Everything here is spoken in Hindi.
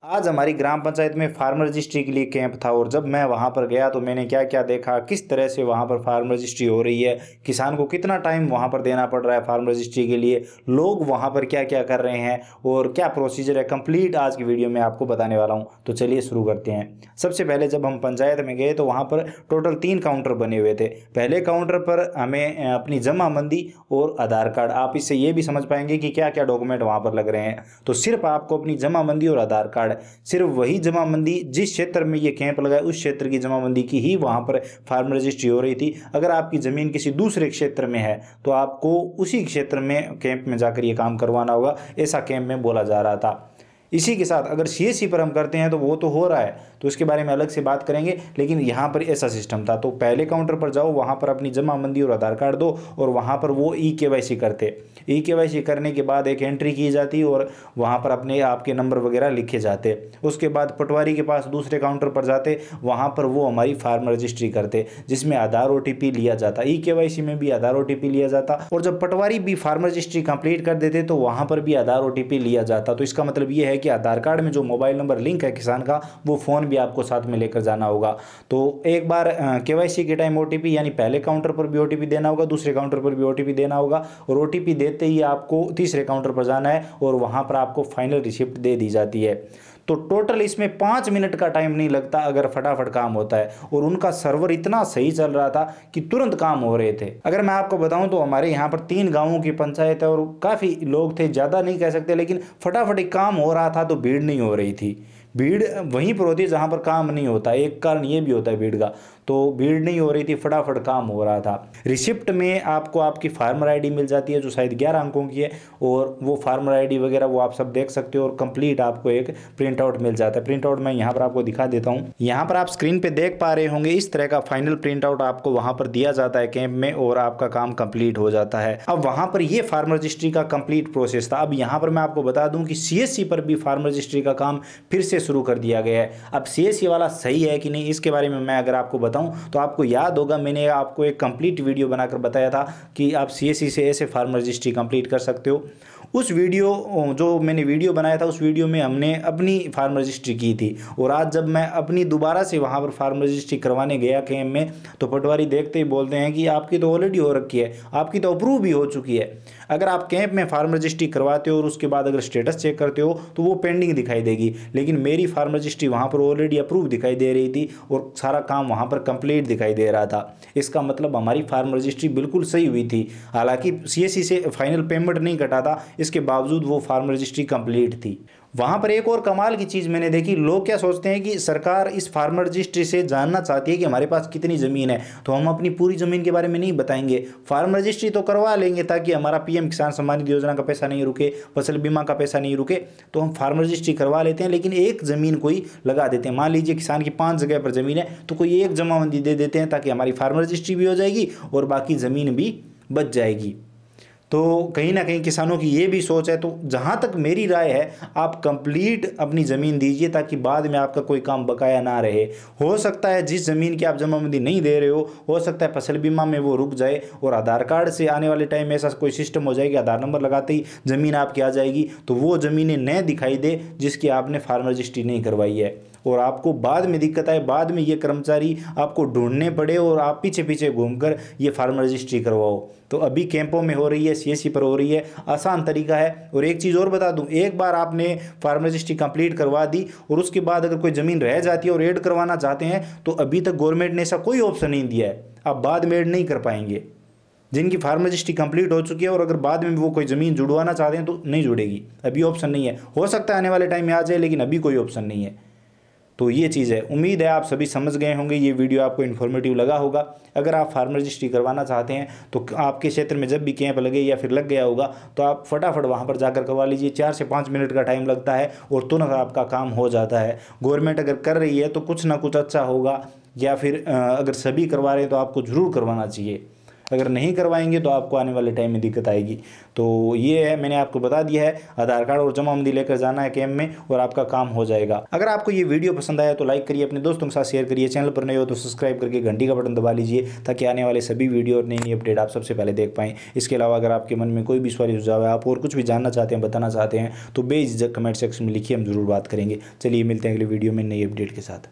आज हमारी ग्राम पंचायत में फार्म रजिस्ट्री के लिए कैंप था और जब मैं वहां पर गया तो मैंने क्या क्या देखा, किस तरह से वहां पर फार्म रजिस्ट्री हो रही है, किसान को कितना टाइम वहां पर देना पड़ रहा है फार्म रजिस्ट्री के लिए, लोग वहां पर क्या क्या कर रहे हैं और क्या प्रोसीजर है, कंप्लीट आज की वीडियो में आपको बताने वाला हूं। तो चलिए शुरू करते हैं। सबसे पहले जब हम पंचायत में गए तो वहां पर टोटल 3 काउंटर बने हुए थे। पहले काउंटर पर हमें अपनी जमाबंदी और आधार कार्ड, आप इससे ये भी समझ पाएंगे कि क्या क्या डॉक्यूमेंट वहां पर लग रहे हैं। तो सिर्फ आपको अपनी जमाबंदी और आधार कार्ड, सिर्फ वही जमाबंदी जिस क्षेत्र में ये कैंप लगा है उस क्षेत्र की जमाबंदी की ही वहां पर फार्म रजिस्ट्री हो रही थी। अगर आपकी जमीन किसी दूसरे क्षेत्र में है तो आपको उसी क्षेत्र में कैंप में जाकर ये काम करवाना होगा, ऐसा कैंप में बोला जा रहा था। इसी के साथ अगर सीएससी पर हम करते हैं तो वो तो हो रहा है, तो इसके बारे में अलग से बात करेंगे, लेकिन यहाँ पर ऐसा सिस्टम था। तो पहले काउंटर पर जाओ, वहाँ पर अपनी जमाबंदी और आधार कार्ड दो और वहाँ पर वो ई-केवाईसी करते। ई-केवाईसी करने के बाद एक एंट्री की जाती और वहाँ पर अपने आपके नंबर वगैरह लिखे जाते। उसके बाद पटवारी के पास दूसरे काउंटर पर जाते, वहाँ पर वो हमारी फार्म रजिस्ट्री करते जिसमें आधार OTP लिया जाता। ई-केवाईसी में भी आधार OTP लिया जाता और जब पटवारी भी फार्म रजिस्ट्री कंप्लीट कर देते तो वहाँ पर भी आधार OTP लिया जाता। तो इसका मतलब ये है कि आधार कार्ड में जो मोबाइल नंबर लिंक है किसान का, वो फ़ोन भी आपको साथ में लेकर जाना होगा। तो एक बार केवाईसी के टाइम OTP, यानी पहले काउंटर पर भी OTP देना होगा, दूसरे काउंटर पर भी OTP देना होगा और OTP देते ही आपको तीसरे काउंटर पर जाना है और वहाँ पर आपको फाइनल रिसिप्ट दे दी जाती है। तो टोटल इसमें 5 मिनट का टाइम नहीं लगता अगर फटाफट काम होता है और उनका सर्वर इतना सही चल रहा था कि तुरंत काम हो रहे थे। अगर मैं आपको बताऊं तो हमारे यहाँ पर 3 गांवों की पंचायत है और काफ़ी लोग थे, ज़्यादा नहीं कह सकते, लेकिन फटाफट ही काम हो रहा था तो भीड़ नहीं हो रही थी। भीड़ वहीं पर होती है जहाँ पर काम नहीं होता, एक कारण ये भी होता है भीड़ का। तो भीड़ नहीं हो रही थी, फटाफट काम हो रहा था। रिसिप्ट में आपको आपकी फार्मर आईडी मिल जाती है जो शायद 11 अंकों की है और वो फार्मर आईडी वगैरह वो आप सब देख सकते हो और कंप्लीट आपको एक प्रिंट आउट मिल जाता है। प्रिंट आउट मैं यहाँ पर आपको दिखा देता हूँ। यहाँ पर आप स्क्रीन पे देख पा रहे होंगे, इस तरह का फाइनल प्रिंट आउट आपको वहाँ पर दिया जाता है कैंप में और आपका काम कंप्लीट हो जाता है। अब वहाँ पर ये फार्म रजिस्ट्री का कंप्लीट प्रोसेस था। अब यहाँ पर मैं आपको बता दूँ कि CSC पर भी फार्म रजिस्ट्री का काम फिर से शुरू कर दिया गया है। अब CSC वाला सही है कि नहीं इसके बारे में मैं अगर आपको बताऊं तो आपको याद होगा मैंने आपको एक कंप्लीट वीडियो बनाकर बताया था कि आप CSC से ऐसे फार्म रजिस्ट्री कंप्लीट कर सकते हो। उस वीडियो जो मैंने वीडियो बनाया था उस वीडियो में हमने अपनी फार्म रजिस्ट्री की थी और आज जब मैं अपनी दोबारा से वहाँ पर फार्म रजिस्ट्री करवाने गया कैंप में तो पटवारी देखते ही बोलते हैं कि आपकी तो ऑलरेडी हो रखी है, आपकी तो अप्रूव भी हो चुकी है। अगर आप कैंप में फार्म रजिस्ट्री करवाते हो और उसके बाद अगर स्टेटस चेक करते हो तो वो पेंडिंग दिखाई देगी, लेकिन मेरी फार्म रजिस्ट्री वहाँ पर ऑलरेडी अप्रूव दिखाई दे रही थी और सारा काम वहाँ पर कंप्लीट दिखाई दे रहा था। इसका मतलब हमारी फार्म रजिस्ट्री बिल्कुल सही हुई थी। हालांकि CSC से फाइनल पेमेंट नहीं कटा था, इसके बावजूद वो फार्म रजिस्ट्री कंप्लीट थी। वहाँ पर एक और कमाल की चीज़ मैंने देखी, लोग क्या सोचते हैं कि सरकार इस फार्म रजिस्ट्री से जानना चाहती है कि हमारे पास कितनी ज़मीन है, तो हम अपनी पूरी ज़मीन के बारे में नहीं बताएंगे। फार्म रजिस्ट्री तो करवा लेंगे ताकि हमारा PM किसान सम्मान निधि योजना का पैसा नहीं रुके, फसल बीमा का पैसा नहीं रुके, तो हम फार्म रजिस्ट्री करवा लेते हैं, लेकिन एक ज़मीन कोई लगा देते हैं। मान लीजिए किसान की 5 जगह पर ज़मीन है तो कोई एक जमाबंदी दे देते हैं ताकि हमारी फार्म रजिस्ट्री भी हो जाएगी और बाकी ज़मीन भी बच जाएगी। तो कहीं ना कहीं किसानों की ये भी सोच है। तो जहाँ तक मेरी राय है, आप कंप्लीट अपनी ज़मीन दीजिए ताकि बाद में आपका कोई काम बकाया ना रहे। हो सकता है जिस ज़मीन की आप जमाबंदी नहीं दे रहे हो सकता है फसल बीमा में वो रुक जाए और आधार कार्ड से आने वाले टाइम में ऐसा कोई सिस्टम हो जाएगा, आधार नंबर लगाते ही ज़मीन आपकी आ जाएगी तो वो ज़मीनें न दिखाई दे जिसकी आपने फार्म रजिस्ट्री नहीं करवाई है और आपको बाद में दिक्कत आए, बाद में ये कर्मचारी आपको ढूंढने पड़े और आप पीछे पीछे घूमकर ये फार्म रजिस्ट्री करवाओ। तो अभी कैंपों में हो रही है, CSC पर हो रही है, आसान तरीका है। और एक चीज़ और बता दूं, एक बार आपने फार्म रजिस्ट्री कंप्लीट करवा दी और उसके बाद अगर कोई ज़मीन रह जाती है और ऐड करवाना चाहते हैं तो अभी तक गवर्नमेंट ने ऐसा कोई ऑप्शन नहीं दिया है, आप बाद में ऐड नहीं कर पाएंगे। जिनकी फार्म रजिस्ट्री कंप्लीट हो चुकी है और अगर बाद में वो कोई ज़मीन जुड़वाना चाहते हैं तो नहीं जुड़ेगी, अभी ऑप्शन नहीं है। हो सकता है आने वाले टाइम में आ जाए, लेकिन अभी कोई ऑप्शन नहीं है। तो ये चीज़ है। उम्मीद है आप सभी समझ गए होंगे, ये वीडियो आपको इन्फॉर्मेटिव लगा होगा। अगर आप फार्म रजिस्ट्री करवाना चाहते हैं तो आपके क्षेत्र में जब भी कैंप लगे या फिर लग गया होगा तो आप फटाफट वहाँ पर जाकर करवा लीजिए। 4 से 5 मिनट का टाइम लगता है और तुरंत आपका काम हो जाता है। गवर्नमेंट अगर कर रही है तो कुछ ना कुछ अच्छा होगा, या फिर अगर सभी करवा रहे हैं तो आपको ज़रूर करवाना चाहिए। अगर नहीं करवाएंगे तो आपको आने वाले टाइम में दिक्कत आएगी। तो ये है, मैंने आपको बता दिया है, आधार कार्ड और जमाबंदी लेकर जाना है कैंप में और आपका काम हो जाएगा। अगर आपको ये वीडियो पसंद आया तो लाइक करिए, अपने दोस्तों के साथ शेयर करिए, चैनल पर नए हो तो सब्सक्राइब करके घंटी का बटन दबा लीजिए ताकि आने वाले सभी वीडियो और नई नई अपडेट आप सबसे पहले देख पाएं। इसके अलावा अगर आपके मन में कोई भी सवाल सुझाव है, आप और कुछ भी जानना चाहते हैं, बताना चाहते हैं तो बेझिझक कमेंट सेक्शन में लिखिए, हम जरूर बात करेंगे। चलिए मिलते हैं अगले वीडियो में नई अपडेट के साथ।